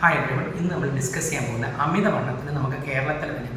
Hi everyone, ഇന്ന് നമ്മൾ discuss ചെയ്യാൻ പോകുന്ന അമിതവണ്ണത്തിന് നമുക്ക് കേരളത്തിൽ തന്നെ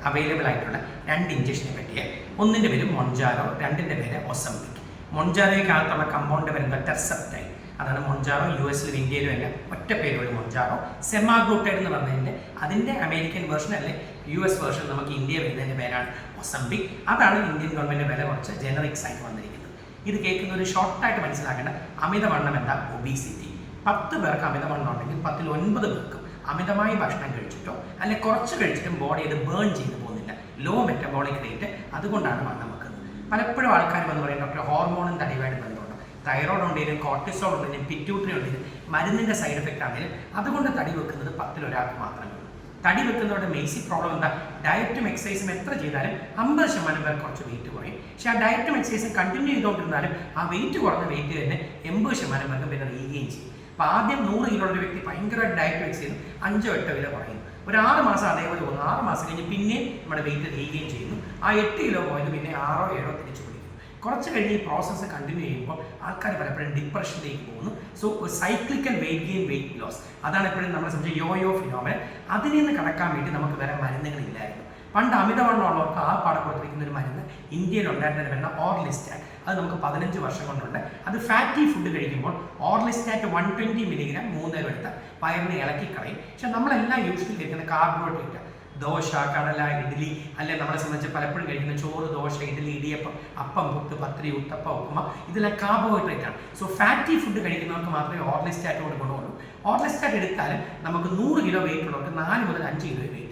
അവൈലബിൾ ആയിട്ടുള്ള 2 ഇഞ്ചക്ഷനെ പറ്റിയ ഒന്നിൻ്റെ പേര് മൊൺജാറോ, രണ്ടിൻ്റെ പേര് ഒസംപിക്. മൊൺജാറോയ്ക്കകത്തുള്ള കമ്പൗണ്ട് വരുന്നത് ടെർസെപ്റ്റൈൻ, അതാണ് മൊൺജാറോ. US-ലും ഇന്ത്യയിലും എല്ലാം ഒറ്റ പേരുള്ള മൊൺജാറോ. സെമാഗ്ലൂട്ടൈഡ് എന്ന് പറഞ്ഞതിൻ്റെ അതിൻ്റെ അമേരിക്കൻ വേർഷൻ അല്ലെ US വേർഷൻ നമുക്ക് ഇന്ത്യ വരുന്നതിൻ്റെ പേരാണ് ഒസംപിക്. അതാണ് ഇന്ത്യൻ ഗവൺമെൻറ് വില കുറച്ച് ജനറിക്സ് ആയിട്ട് വന്നിരിക്കുന്നത്. ഇത് കേൾക്കുന്ന ഒരു ഷോർട്ടായിട്ട് മനസ്സിലാക്കേണ്ട അമിതവണ്ണം എന്താ? ഒബീസിറ്റി. 10 പേർക്ക് അമിതവണ്ണം ഉണ്ടെങ്കിൽ 10-ൽ 9 പേർക്കും അമിതമായി ഭക്ഷണം കഴിച്ചിട്ടോ അല്ലെങ്കിൽ കുറച്ച് കഴിച്ചിട്ടും ബോഡി ഇത് ബേൺ ചെയ്തു പോകുന്നില്ല. ലോ മെറ്റബോളിക് റേറ്റ്, അതുകൊണ്ടാണ് വണ്ണം വെക്കുന്നത്. പലപ്പോഴും ആൾക്കാർ വന്ന് പറയും ഡോക്ടർ ഹോർമോണും തടിയുമായിട്ട് ബന്ധമുണ്ട്, തൈറോയ്ഡ് ഉണ്ടെങ്കിലും കോർട്ടിസോൾ ഉണ്ടെങ്കിലും പിറ്റ്യൂട്ടറി ഉണ്ടെങ്കിലും മരുന്നിൻ്റെ സൈഡ് എഫക്റ്റ് ആണെങ്കിലും അതുകൊണ്ട് തടി വെക്കുന്നത് 10-ൽ ഒരാൾക്ക് മാത്രമേ ഉള്ളൂ. തടി വെക്കുന്നവരുടെ ബേസിക് പ്രോബ്ലം എന്താ? ഡയറ്റും എക്സസൈസും എത്ര ചെയ്താലും 50% പേർ കുറച്ച് വെയിറ്റ് കുറയും. പക്ഷേ ആ ഡയറ്റും എക്സസൈസും കണ്ടിന്യൂ ചെയ്തുകൊണ്ടിരുന്നാലും ആ വെയിറ്റ് കുറഞ്ഞ വെയിറ്റ് തന്നെ 80% പേർക്ക് പിന്നെ റീഗെയിൻ ചെയ്യും. അപ്പോൾ ആദ്യം 100 കിലോ ഒരു വ്യക്തി ഭയങ്കരമായിട്ട് ഡയറ്റ് വെച്ച് ചെയ്തു 5-8 കിലോ കുറയുന്നു. ഒരു 6 മാസം അതേപോലെ പോകുന്നു. 6 മാസം കഴിഞ്ഞ് പിന്നെ നമ്മുടെ വെയിറ്റ് റീഗെയിൻ ചെയ്യുന്നു. ആ 8 കിലോ പോയത് പിന്നെ 6-7 തിരിച്ചു പിടിക്കുന്നു. കുറച്ച് കഴിഞ്ഞ് ഈ പ്രോസസ്സ് കണ്ടിന്യൂ ചെയ്യുമ്പോൾ ആൾക്കാർ പലപ്പോഴും ഡിപ്രഷനിലേക്ക് പോകുന്നു. So cyclical weight gain, weight loss, അതാണ് എപ്പോഴും നമ്മളെ സംബന്ധിച്ച് യോയോ ഫിനോമിനൻ. അതിൽ നിന്ന് കടക്കാൻ വേണ്ടി നമുക്ക് വേറെ മരുന്നുകളില്ലായിരുന്നു. പണ്ട് അമിതവണ്ണം ഉള്ളവർക്ക് ആ പാടെ കൊടുത്തിരിക്കുന്ന ഒരു മരുന്ന് ഇന്ത്യയിൽ ഉണ്ടായിരുന്ന മരുന്ന് ഓർലിസ്റ്റാറ്റ്. അത് നമുക്ക് 15 വർഷം കൊണ്ടുണ്ട്. അത് ഫാറ്റി ഫുഡ് കഴിക്കുമ്പോൾ ഓർലിസ്റ്റാറ്റ് 120 മില്ലിഗ്രാം 3 നേരം എടുത്ത് വയറിനെ ഇളക്കിക്കളയും. പക്ഷെ നമ്മളെല്ലാം യൂഷ്വലി കഴിക്കുന്ന കാർബോഹൈഡ്രേറ്റ്, ദോശ, കടല, ഇഡ്ഡലി, അല്ലെങ്കിൽ നമ്മളെ സംബന്ധിച്ച് പലപ്പോഴും കഴിക്കുന്ന ചോറ്, ദോശ, ഇഡ്ഡലി, ഇടിയപ്പം, അപ്പം, പുട്ട്, പത്തിരി, ഉത്തപ്പ, ഉപ്പുമ, ഇതെല്ലാം കാർബോഹൈഡ്രേറ്റ് ആണ്. സോ ഫാറ്റി ഫുഡ് കഴിക്കുന്നവർക്ക് മാത്രമേ ഓർലിസ്റ്റാറ്റ് കൊണ്ട് ഗുണമുള്ളൂ. ഓർലിസ്റ്റാറ്റ് എടുത്താലും നമുക്ക് 100 കിലോ വെയിറ്റ് ഉള്ളവർക്ക് 4 മുതൽ 5 കിലോ വെയിറ്റ്.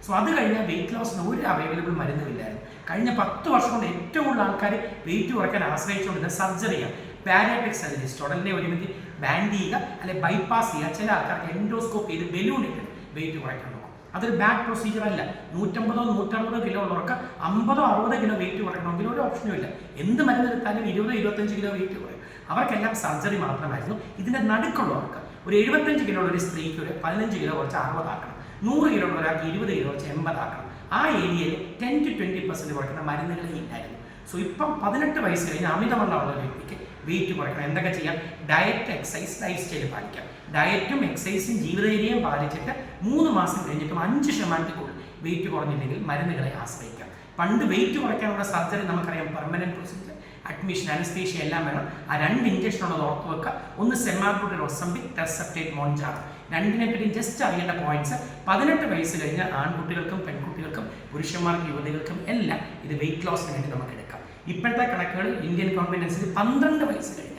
സോ അത് കഴിഞ്ഞാൽ വെയിറ്റ് ലോസിന് ഒരു അവൈലബിൾ മരുന്നുമില്ലായിരുന്നു. കഴിഞ്ഞ 10 വർഷം കൊണ്ട് ഏറ്റവും കൂടുതൽ ആൾക്കാർ വെയിറ്റ് കുറയ്ക്കാൻ ആശ്രയിച്ചുകൊണ്ടിരുന്ന സർജറിയാണ്. ബാരിയാട്രിക് സർജറി, ഉടനെ ഒരുമിച്ച് ബാൻഡ് ചെയ്യുക അല്ലെങ്കിൽ ബൈപ്പാസ് ചെയ്യുക. ചില ആൾക്കാർക്ക് എൻഡോസ്കോപ്പ് ചെയ്ത് ബലൂൺ ഇട്ട് വെയിറ്റ് കുറയ്ക്കാൻ നോക്കും. അതൊരു ബാഡ് പ്രൊസീജിയർ അല്ല. 150-160 കിലോ ഉള്ളവർക്ക് 50-60 കിലോ വെയിറ്റ് കുറയ്ക്കണമെങ്കിൽ ഒരു ഓപ്ഷനും ഇല്ല. എന്ത് മരുന്നെടുത്താലും 20-25 കിലോ വെയിറ്റ് കുറയും. അവർക്കെല്ലാം സർജറി മാത്രമായിരുന്നു. ഇതിൻ്റെ നടുക്കുള്ളവർക്ക് ഒരു 75 കിലോ ഉള്ള ഒരു സ്ത്രീക്ക് ഒരു 15 കിലോ കുറച്ച് 60 ആക്കണം. 100 കിലോ ഉള്ള ഒരാൾക്ക് 20 കിലോ വെച്ച് 80 ആക്കണം. ആ ഏരിയയിൽ 10-20% കുറയ്ക്കുന്ന മരുന്നുകളെ ഇല്ലായിരുന്നു. സോ ഇപ്പം 18 വയസ്സ് കഴിഞ്ഞ് അമിതവണ്ണമുള്ള ഒരു വ്യക്തിക്ക് വെയിറ്റ് കുറയ്ക്കണം. എന്തൊക്കെ ചെയ്യാം? ഡയറ്റ്, എക്സസൈസ്, ലൈഫ് സ്റ്റൈൽ പാലിക്കാം. ഡയറ്റും എക്സസൈസും ജീവിതചര്യയും പാലിച്ചിട്ട് 3 മാസം കഴിഞ്ഞിട്ടും 5% കൂടുതൽ വെയിറ്റ് കുറഞ്ഞില്ലെങ്കിൽ മരുന്നുകളെ ആശ്രയിക്കാം. പണ്ട് വെയിറ്റ് കുറയ്ക്കാനുള്ള സർജറി നമുക്കറിയാം, പെർമനന്റ് പ്രൊസീജിയർ, അഡ്മിഷൻ, അനസ്തീഷ്യ എല്ലാം വേണം. ആ 2 ഇഞ്ചക്ഷൻ ഉള്ളത് ഓർത്ത് വെക്കുക. ഒന്ന് സെമാഗ്ലൂട്ടൈഡ്, ഒസംപിക്, ടെർസെപ്റ്റൈൻ, മൊൺജാറോ. രണ്ടിനെ പറ്റി ജസ്റ്റ് അറിയേണ്ട പോയിന്റ്സ്: 18 വയസ്സ് കഴിഞ്ഞ ആൺകുട്ടികൾക്കും പെൺകുട്ടികൾക്കും പുരുഷന്മാർക്കും യുവതികൾക്കും എല്ലാം ഇത് വെയിറ്റ് ലോസിന് വേണ്ടി നമുക്ക് എടുക്കാം. ഇപ്പോഴത്തെ കണക്കുകൾ ഇന്ത്യൻ ഗവൺമെന്റ് അനുസരിച്ച് 12 വയസ്സ് കഴിഞ്ഞ്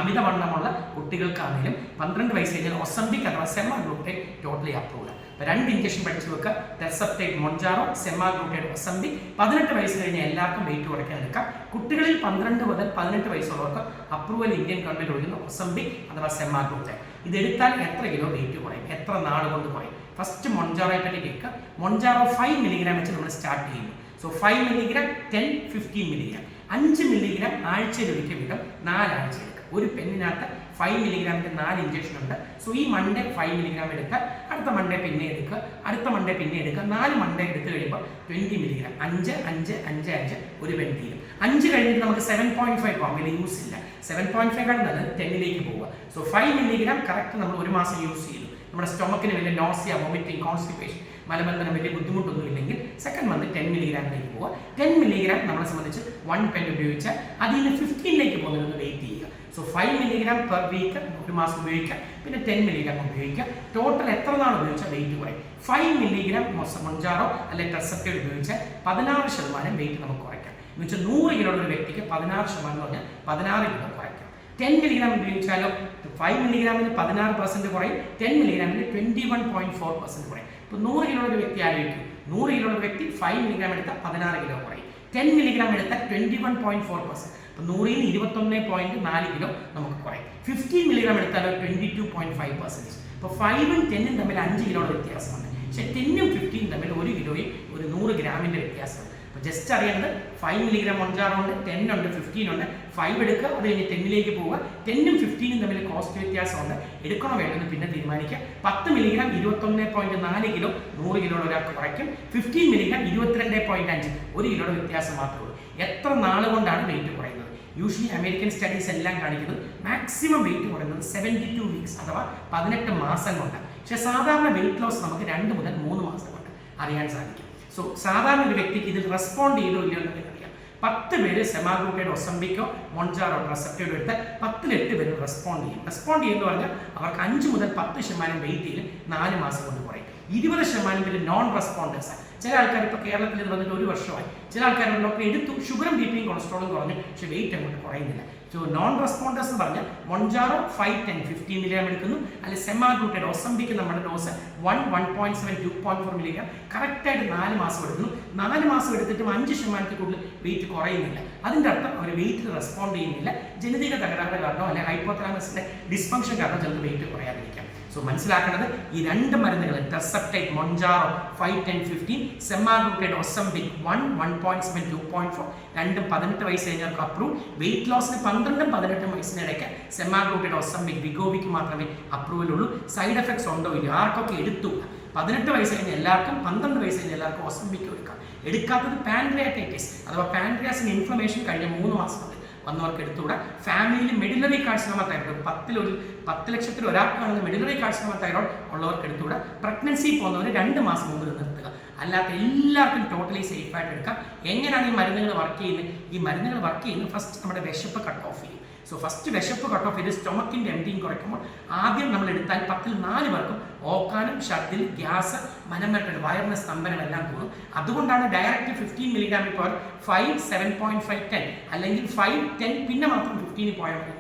അമിതവണ്ണമുള്ള കുട്ടികൾക്കാണെങ്കിലും 12 വയസ്സ് കഴിഞ്ഞാൽ ഒസംപിക് അഥവാ സെമാഗ്ലൂട്ടൈഡ് ടോട്ടലി അപ്രൂവ്ഡ്. 2 ഇഞ്ചക്ഷൻ പഠിച്ചു വെക്കുക: ടെർസെപ്റ്റൈൻ, മൊൺജാറോ, സെമാഗ്ലൂട്ടൈഡ്, ഒസംപിക്. 18 വയസ്സ് കഴിഞ്ഞ് എല്ലാവർക്കും വെയിറ്റ് കുറയ്ക്കാൻ എടുക്കാം. കുട്ടികളിൽ 12 മുതൽ 18 വയസ്സുള്ളവർക്ക് അപ്രൂവൽ ഇന്ത്യൻ ഗവൺമെന്റ് കൊടുക്കുന്ന ഒസംപിക് അഥവാ സെമാഗ്ലൂട്ടൈഡ്. ഇതെടുത്താൽ എത്ര കിലോ വെയിറ്റ് കുറയും, എത്ര നാൾ കൊണ്ട് കുറയും? ഫസ്റ്റ് മൊൺജാറോയെ പറ്റി കേൾക്കുക. മൊൺജാറോ 5 മില്ലിഗ്രാം വെച്ച് നമ്മൾ സ്റ്റാർട്ട് ചെയ്യുന്നു. സോ 5 മില്ലിഗ്രാം, 10, 15 മില്ലിഗ്രാം, 5 മില്ലിഗ്രാം ആഴ്ചയിൽ ഒരിക്കൽ വീതം 4 ആഴ്ച എടുക്കുക. ഒരു പെണ്ണിനകത്ത് 5 മില്ലിഗ്രാമിൻ്റെ 4 ഇഞ്ചക്ഷൻ ഉണ്ട്. സോ ഈ മൺഡേ 5 മില്ലിഗ്രാം എടുക്കുക, അടുത്ത മൺഡേ പിന്നെ എടുക്കുക, അടുത്ത മൺഡേ പിന്നെ എടുക്കുക. 4 മൺഡേ എടുത്തു കഴിയുമ്പോൾ 20 മില്ലിഗ്രാം, 5, 5, 5, 5 ഒരു പെൺ തീരും. 5 കഴിഞ്ഞിട്ട് നമുക്ക് 7.5 പോകാം, വലിയ യൂസ് ഇല്ല. 7.5 ആണ് നല്ലത്, 10ലേക്ക് പോവുക. സോ 5 മില്ലിഗ്രാം കറക്റ്റ് നമ്മൾ ഒരു മാസം യൂസ് ചെയ്തു. നമ്മുടെ സ്റ്റൊമക്കിന് വലിയ നോസിയ, വോമിറ്റിംഗ്, കോൺസ്റ്റിപ്പേഷൻ, മലബന്ധനം വലിയ ബുദ്ധിമുട്ടൊന്നും ഇല്ലെങ്കിൽ സെക്കൻഡ് മന്ത് 10 മില്ലിഗ്രാമിലേക്ക് പോവുക. 10 മില്ലിഗ്രാം നമ്മളെ സംബന്ധിച്ച് 1 പെൻ ഉപയോഗിച്ചാൽ അതിൽ നിന്ന് 15ലേക്ക് പോകുന്നതിന് വെയിറ്റ് ചെയ്യുക. സോ 5 മില്ലിഗ്രാം പെർ വീക്ക് ഒരു മാസം ഉപയോഗിക്കാം, പിന്നെ 10 മില്ലിഗ്രാം ഉപയോഗിക്കാം. ടോട്ടൽ എത്ര നാൾ ഉപയോഗിച്ചാൽ വെയിറ്റ് കുറയും? 5 മില്ലിഗ്രാം മൊൺജാറോ അല്ലെങ്കിൽ ടെർസെപ്റ്റൈൻ ഉപയോഗിച്ചാൽ 16% വെയിറ്റ് നമുക്ക് കുറയ്ക്കാം. എന്ന് വെച്ചാൽ 100 കിലോ ഉള്ള ഒരു വ്യക്തിക്ക് 16% എന്ന് പറഞ്ഞാൽ 16 കിലോ കുറയ്ക്കാം. 10 മില്ലിഗ്രാം ഉപയോഗിച്ചാലോ 5 മില്ലിഗ്രാമിന് 16% കുറയും, 10 മില്ലിഗ്രാമിന് 21.4% കുറയും. ഇപ്പോൾ 100 കിലോ ഒരു വ്യക്തി ആലോചിക്കും. 100 കിലോ ഒരു വ്യക്തി 5 മില്ലിഗ്രാം എടുത്താൽ 16 കിലോ കുറയും. 10 മില്ലിഗ്രാം എടുത്താൽ 21.4%. അപ്പോൾ 100-ൽ 21.4 കിലോ നമുക്ക് കുറയും. 15 മില്ലിഗ്രാം എടുത്താലോ 22.5%. ഇപ്പോൾ 5-ഉം 10-ഉം തമ്മിൽ 5 കിലോയുടെ വ്യത്യാസമാണ്. പക്ഷേ 10-ഉം 15-ഉം തമ്മിൽ 1 കിലോയും ഒരു 100 ഗ്രാമിൻ്റെ വ്യത്യാസമാണ്. അപ്പോൾ ജസ്റ്റ് അറിയേണ്ടത് 5 മില്ലിഗ്രാം മൊൺജാറോ ഉണ്ട്, 10 ഉണ്ട്, 15 ഉണ്ട്. 5 എടുക്കുക, അത് കഴിഞ്ഞ് 10ലേക്ക് പോവുക. 10-ഉം 15-ഉം തമ്മിൽ കോസ്റ്റ് വ്യത്യാസമുണ്ട്, എടുക്കണോ വേണ്ടെന്ന് പിന്നെ തീരുമാനിക്കുക. 10 മില്ലിഗ്രാം 21.4 കിലോ 100 കിലോയുടെ ഒരാൾക്ക് കുറയ്ക്കും. 15 മില്ലിഗ്രാം 22.5, 1 കിലോയുടെ വ്യത്യാസം മാത്രമേ ഉള്ളൂ. എത്ര നാൾ കൊണ്ടാണ് വെയിറ്റ് കുറയുന്നത്? യൂഷ്വലി അമേരിക്കൻ സ്റ്റഡീസ് എല്ലാം കാണിക്കുന്നത് മാക്സിമം വെയിറ്റ് കുറയുന്നത് 72 വീക്സ് അഥവാ 18 മാസം കൊണ്ട്. പക്ഷേ സാധാരണ വെയിറ്റ് ലോസ് നമുക്ക് 2 മുതൽ 3 മാസം കൊണ്ട് അറിയാൻ സാധിക്കും. സോ സാധാരണ ഒരു വ്യക്തിക്ക് ഇതിൽ റെസ്പോണ്ട് ചെയ്തോ ഇല്ലയോ എന്നൊക്കെ അറിയാം. 10 പേര് സെമാഗ്ലൂട്ടൈഡ് ഒസംബിക്കോ മൊൺജാറോ ട്രസെപ്റ്റോയിഡോ എടുത്ത് 10-ൽ 8 പേര് റെസ്പോണ്ട് ചെയ്യും. റെസ്പോണ്ട് ചെയ്യുമെന്ന് പറഞ്ഞാൽ അവർക്ക് 5 മുതൽ 10% വെയിറ്റിൽ 4 മാസം കൊണ്ട് കുറയും. 20% പേര് നോൺ റെസ്പോണ്ടേഴ്സ്. ചില ആൾക്കാർ ഇപ്പോൾ കേരളത്തിൽ ഇത് വന്നിട്ട് 1 വർഷമായി. ചില ആൾക്കാർ ഡോക്ടർ എടുത്തു, ഷുഗറും ബി പിയും കൊളസ്ട്രോളും കുറഞ്ഞു, പക്ഷേ വെയിറ്റ് അങ്ങോട്ട് കുറയുന്നില്ല. സോ നോൺ റെസ്പോണ്ടേഴ്സ് എന്ന് പറഞ്ഞാൽ മൊൺജാറോ 5, 10, 15 മില്ലിഗ്രാം എടുക്കുന്നു, അല്ലെങ്കിൽ സെമാഗ്ലൂട്ടൈഡ് ഒസംബിക്ക് നമ്മുടെ ഡോസ് 1.7, 2.4 മില്ലിഗ്രാം കറക്റ്റായിട്ട് 4 മാസം എടുക്കുന്നു. 4 മാസം എടുത്തിട്ടും 5% കൂടുതൽ വെയിറ്റ് കുറയുന്നില്ല. അതിൻ്റെ അർത്ഥം അവർ വെയിറ്റ് റെസ്പോണ്ട് ചെയ്യുന്നില്ല. ജനിതക തകരാറ് കാരണോ അല്ലെങ്കിൽ ഹൈപ്പോതലാമസിന്റെ ഡിസ്ഫങ്ഷൻ കാരണം ചിലത് വെയിറ്റ് കുറയാതിരിക്കാം. സോ മനസ്സിലാക്കേണ്ടത് ഈ 2 മരുന്നുകൾ ടെർസെപ്റ്റൈഡ് മൊൺജാറോ 5, 10, 15, സെമാഗ്ലൂട്ടൈഡ് ഒസംബിക് 1.7, 2.4 രണ്ടും 18 വയസ്സ് കഴിഞ്ഞവർക്ക് അപ്രൂവ്. വെയിറ്റ് ലോസിന് 12ഉം 18ഉം വയസ്സിനിടയ്ക്ക് സെമാഗ്ലൂട്ടൈഡ് ഒസംബിക് വിഗോവിക്ക് മാത്രമേ അപ്രൂവൽ ഉള്ളൂ. സൈഡ് എഫക്ട്സ് ഉണ്ടോ ഇല്ലയോ ആർക്കൊക്കെ എടുത്തു? 18 വയസ്സ് കഴിഞ്ഞ എല്ലാവർക്കും 12 വയസ്സ് കഴിഞ്ഞ എല്ലാവർക്കും ഒസംബിക്ക് എടുക്കാം. എടുക്കാത്തത് പാൻക്രിയാറ്റൈറ്റിസ് അഥവാ പാൻക്രിയാസിന് ഇൻഫ്ലമേഷൻ കഴിഞ്ഞ 3 മാസം കൊണ്ട് വന്നവർക്ക് എടുത്തുകൂടാ. ഫാമിലിയിൽ മെഡിലറി കാർസിനോമ തൈറോയ്ഡ് 10 ലക്ഷത്തിൽ ഒരാൾക്കാണെന്ന് മെഡിലറി കാർസിനോമ തൈറോയ്ഡ് ഉള്ളവർക്ക് എടുത്തുകൂടാ. പ്രഗ്നൻസി പോകുന്നവർ 2 മാസം മുമ്പ് നിർത്തുക. അല്ലാത്ത എല്ലാവർക്കും ടോട്ടലി സേഫ് ആയിട്ട് എടുക്കാം. എങ്ങനെയാണ് ഈ മരുന്നുകൾ വർക്ക് ചെയ്യുന്നത്? ഈ മരുന്നുകൾ വർക്ക് ചെയ്യുന്നത് ഫസ്റ്റ് നമ്മുടെ വിശപ്പ് കട്ട് ഓഫ് ചെയ്യും. സോ ഫസ്റ്റ് വിശപ്പ് കട്ട് ഓഫ് ചെയ്ത് സ്റ്റൊമക്കിൻ്റെ എംറ്റിങ് കുറയ്ക്കുമ്പോൾ ആദ്യം നമ്മൾ എടുത്താൽ 10-ൽ 4 പേർക്കും ഓക്കാനും ഛർദിൽ ഗ്യാസ് മനംവരട്ടൽ വയറിന് സ്തംഭനം എല്ലാം കൂടും. അതുകൊണ്ടാണ് ഡയറക്റ്റ് 15 മില്ലിഗ്രാം ഇപ്പോൾ 5, 7.5, 10 അല്ലെങ്കിൽ 5, 10 പിന്നെ മാത്രം 15 പോയാൽ മതി.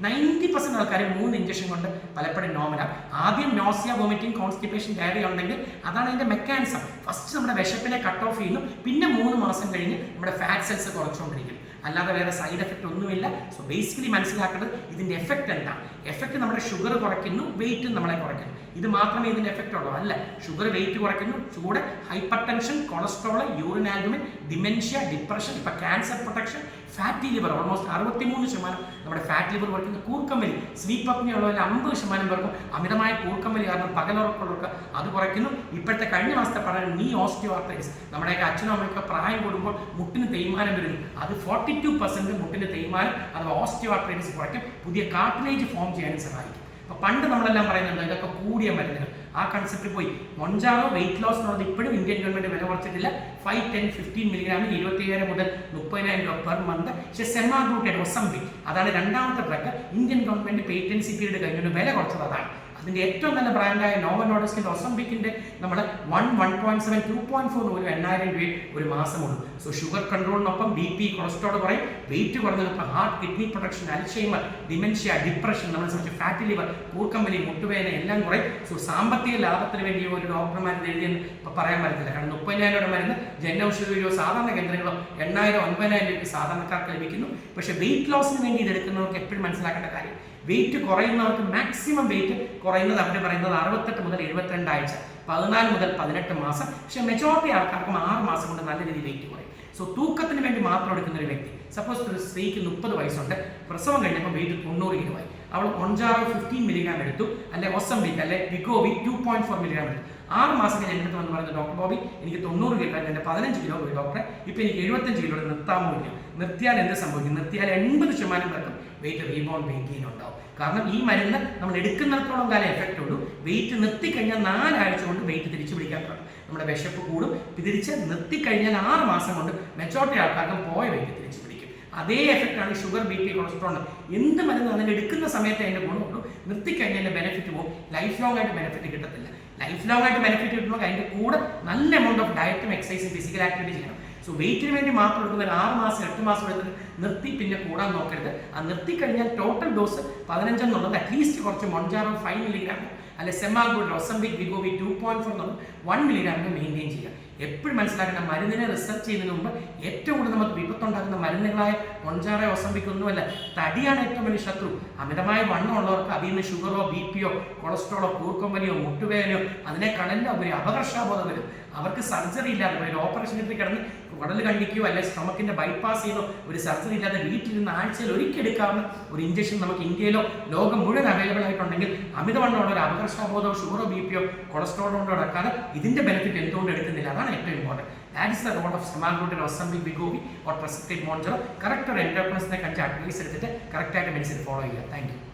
90% ആൾക്കാർ 3 ഇഞ്ചക്ഷൻ കൊണ്ട് പലപ്പോഴും നോർമലാണ്. ആദ്യം നോസിയ, വോമിറ്റിംഗ്, കോൺസ്റ്റിപ്പേഷൻ, ഡയറി ഉണ്ടെങ്കിൽ അതാണ് അതിൻ്റെ മെക്കാനിസം. ഫസ്റ്റ് നമ്മുടെ വിശപ്പിനെ കട്ട് ഓഫ് ചെയ്യുന്നു, പിന്നെ 3 മാസം കഴിഞ്ഞ് നമ്മുടെ ഫാറ്റ് സെൽസ് കുറച്ചുകൊണ്ടിരിക്കും. അല്ലാതെ വേറെ സൈഡ് എഫക്റ്റ് ഒന്നുമില്ല. സോ ബേസിക്കലി മനസ്സിലാക്കേണ്ടത് ഇതിൻ്റെ എഫക്റ്റ് എന്താണ്? എഫക്റ്റ് നമ്മുടെ ഷുഗർ കുറയ്ക്കുന്നു, വെയിറ്റ് നമ്മളെ കുറയ്ക്കുന്നു. ഇത് മാത്രമേ ഇതിൻ്റെ എഫക്റ്റ് ഉള്ളൂ അല്ല. ഷുഗർ വെയിറ്റ് കുറയ്ക്കുന്നു, ചൂട്, hypertension, cholesterol, urine albumin, dementia, depression, ഇപ്പം cancer protection, fatty liver almost 63% നമ്മുടെ ഫാറ്റ് ലിവർ കുറയ്ക്കുന്ന കൂർക്കമ്പലി, സ്ലീപ്പ് അപ്നിയ ഉള്ളവരിൽ 50% പേർക്കും അമിതമായ കൂർക്കമ്പലി കാരണം പകലുറക്കമുള്ളവർക്ക് അത് കുറയ്ക്കുന്നു. ഇപ്പോഴത്തെ കഴിഞ്ഞ മാസത്തെ പഠനം നീ ഓസ്റ്റിയോആർത്രൈറ്റിസ് നമ്മുടെയൊക്കെ അച്ഛനും അമ്മയൊക്കെ പ്രായം കൂടുമ്പോൾ മുട്ടിന് തേയ്മാനം വരുന്നു. അത് 42% മുട്ടിന് തേയ്മാനം അഥവാ ഓസ്റ്റിയോആർത്രൈറ്റിസ് കുറയ്ക്കും. പുതിയ കാർട്ടിലേജ് ഫോം ചെയ്യാനും സഹായിക്കും. അപ്പോൾ പണ്ട് നമ്മളെല്ലാം പറയുന്നുണ്ട് ഇതൊക്കെ കൂടിയ മരുന്നുകൾ. ആ കൺസെപ്റ്റ് പോയി. മൊൺജാറോ വെയിറ്റ് ലോസ് എന്നുള്ളത് ഇപ്പോഴും ഇന്ത്യൻ ഗവൺമെന്റ് വില കുറച്ചിട്ടില്ല. 5, 10, 15 മില്ലിഗ്രാമിന് 25,000 മുതൽ 30,000 രൂപ പെർ മന്ത്. പക്ഷേ സെമാഗ്ലൂട്ടൈഡ് ഒസംബിക് അതാണ് രണ്ടാമത്തെ drug. Indian government patency period കഴിഞ്ഞുകൊണ്ട് വില കുറച്ചത് അതാണ്. അതിൻ്റെ ഏറ്റവും നല്ല ബ്രാൻഡായ നോവോ നോർഡിസ്കിന്റെ ഒസംബിക്കിന്റെ നമ്മൾ 1.7, 2.4 ഒരു 8,000 രൂപ ഒരു മാസമുള്ളൂ. സോ ഷുഗർ കൺട്രോളിനൊപ്പം ബി പി, കൊളസ്ട്രോൾ കുറയും. വെയിറ്റ് കുറഞ്ഞതിനൊപ്പം heart, kidney protection, Alzheimer, dementia, depression, നമ്മളെ സംബന്ധിച്ച് ഫാറ്റി ലിവർ, കൂർക്കമ്പലി, മുട്ടുവേദന എല്ലാം കുറയും. സോ സാമ്പത്തിക ലാഭത്തിന് വേണ്ടി ഒരു ഡോക്ടർമാരുടെ എഴുതിയെന്ന് ഇപ്പോൾ പറയാൻ പറ്റില്ല. കാരണം 30,000 രൂപ മരുന്ന് ജനൌഷധിയോ സാധാരണ കേന്ദ്രങ്ങളോ 8,000, 9,000 രൂപയ്ക്ക് സാധാരണക്കാർക്ക് ലഭിക്കുന്നു. പക്ഷേ വെയിറ്റ് ലോസിന് വേണ്ടി ഇതെടുക്കുന്നവർക്ക് എപ്പോഴും മനസ്സിലാക്കേണ്ട കാര്യം, വെയിറ്റ് കുറയുന്നവർക്ക് മാക്സിമം വെയിറ്റ് കുറയുന്നത് അവർ പറയുന്നത് 68 മുതൽ 72 ആഴ്ച, 14 മുതൽ 18 മാസം. പക്ഷേ മെജോറിറ്റി ആൾക്കാർക്കും 6 മാസം കൊണ്ട് നല്ല രീതിയിൽ വെയിറ്റ് കുറയും. സോ തൂക്കത്തിന് വേണ്ടി മാത്രം എടുക്കുന്ന ഒരു വ്യക്തി, സപ്പോസ് ഒരു സ്ത്രീക്ക് 30 വയസ്സുണ്ട്, പ്രസവം കഴിഞ്ഞപ്പോൾ വെയിറ്റ് 90 കിലോ ആയി. അവൾ മൊൺജാറോ 15 മില്ലിഗ്രാം എടുത്തു, അല്ലെ ഒസംബിക് അല്ലെ വിഗോവി 2.4 മില്ലിഗ്രാം എടുത്തു. 6 മാസം കഴിഞ്ഞ് എൻ്റെ അടുത്ത് വന്ന് പറയുന്നത് ഡോക്ടർ ബോബി എനിക്ക് 90 കിലോ എൻ്റെ 15 കിലോ പോയി ഡോക്ടറെ, ഇപ്പോൾ എനിക്ക് 75 കിലോ നിർത്താമോ ഇല്ല. നിർത്തിയാൽ എന്ത് സംഭവിക്കും? നിർത്തിയാൽ 80% പേർക്കും വെയിറ്റ് റീബൗണ്ട് വെയിറ്റ് ഗെയിൻ ഉണ്ടാവും. കാരണം ഈ മരുന്ന് നമ്മൾ എടുക്കുന്നിടത്തോളം കാലം എഫക്റ്റ് ഉള്ളൂ. വെയിറ്റ് നിർത്തിക്കഴിഞ്ഞാൽ 4 ആഴ്ച കൊണ്ട് വെയിറ്റ് തിരിച്ചു പിടിക്കാൻ പറ്റും. നമ്മുടെ വിശപ്പ് കൂടും. തിരിച്ച് നിർത്തിക്കഴിഞ്ഞാൽ 6 മാസം കൊണ്ട് മെജോറിറ്റി ആൾക്കാർക്കും പോയ വെയിറ്റ് തിരിച്ചു പിടിക്കും. അതേ എഫക്റ്റാണ് ഷുഗർ, ബി പി, കൊളസ്ട്രോൾ. എന്ത് മരുന്ന് അതിൽ എടുക്കുന്ന സമയത്ത് അതിൻ്റെ ഗുണമുള്ളൂ. നിർത്തിക്കഴിഞ്ഞാൽ അതിൻ്റെ ബെനിഫിറ്റ് പോകും. ലൈഫ് ലോങ് ആയിട്ട് ബെനിഫിറ്റ് കിട്ടത്തില്ല. ലൈഫ് ലോങ് ആയിട്ട് ബെനിഫിറ്റ് കിട്ടുമ്പോൾ അതിൻ്റെ കൂടെ നല്ല എമൗണ്ട് ഓഫ് ഡയറ്റും എക്സസൈസും ഫിസിക്കൽ ആക്ടിവിറ്റി ചെയ്യണം. സോ വെയിറ്റിന് വേണ്ടി മാത്രം എടുക്കുന്ന 6 മാസം 8 മാസം എടുത്തിട്ട് നിർത്തി പിന്നെ കൂടാൻ നോക്കരുത്. ആ നിർത്തിക്കഴിഞ്ഞാൽ ടോട്ടൽ ഡോസ് 15 എന്നുള്ളത് അറ്റ്ലീസ്റ്റ് കുറച്ച് മൊൺജാറോ 5 മില്ലിഗ്രാമോ അല്ലെ സെമാഗ്ലൂട്ടൈഡ് ഒസംബിക് വിഗോവി 2.4 എന്നുള്ളത് 1 മില്ലിഗ്രാമിന് മെയിൻറ്റെയിൻ ചെയ്യുക. എപ്പോഴും മനസ്സിലാക്കേണ്ട, മരുന്നിനെ റിസർച്ച് ചെയ്യുന്നതിന് മുമ്പ് ഏറ്റവും കൂടുതൽ നമുക്ക് വിപത്തുണ്ടാക്കുന്ന മരുന്നുകളായ മൊൺജാറോ, ഒസംബിക് ഒന്നുമല്ല, തടിയാണ് ഏറ്റവും വലിയ ശത്രു. അമിതമായ വണ്ണം ഉള്ളവർക്ക് അതിൽ നിന്ന് ഷുഗറോ, ബി പിയോ, കൊളസ്ട്രോളോ, കൂർക്കമ്പലിയോ, മുട്ടുവേദനയോ അതിനേക്കാളെല്ലാം ഒരു അപകർഷാബോധം വരും. അവർക്ക് സർജറി ഇല്ലാതെ ഒരു ഓപ്പറേഷൻ കിടന്ന് കുടൽ കണ്ടിക്കുകയോ അല്ലെങ്കിൽ സ്റ്റൊമക്കിന്റെ ബൈപ്പാസ് ചെയ്തോ ഒരു സർജറി ഇല്ലാതെ വീട്ടിലിരുന്ന് ആഴ്ചയിൽ ഒരിക്കൽ എടുക്കാവുന്ന ഒരു ഇഞ്ചക്ഷൻ നമുക്ക് ഇന്ത്യയിലോ ലോകം മുഴുവൻ അവൈലബിൾ ആയിട്ടുണ്ടെങ്കിൽ അമിതവണ്ണമുള്ള ഒരു അപകർഷബോധമോ ഷുഗറോ ബി പിയോ കൊളസ്ട്രോളോ കൊണ്ടോ നടക്കാതെ ഇതിന്റെ ബെനിഫിറ്റ് എന്തുകൊണ്ട് എടുക്കുന്നില്ല? അതാണ് ഏറ്റവും important. That is the role of semaglutide Ozempic Wegovy or prescripted Mounjaro. Correct ഒരു എൻഡോക്രിനിസ്റ്റിനെ കണ്ട് അഡ്വൈസ് എടുത്തിട്ട് കറക്റ്റായിട്ട് മെഡിസിൻ ഫോളോ ചെയ്യുക. Thank U.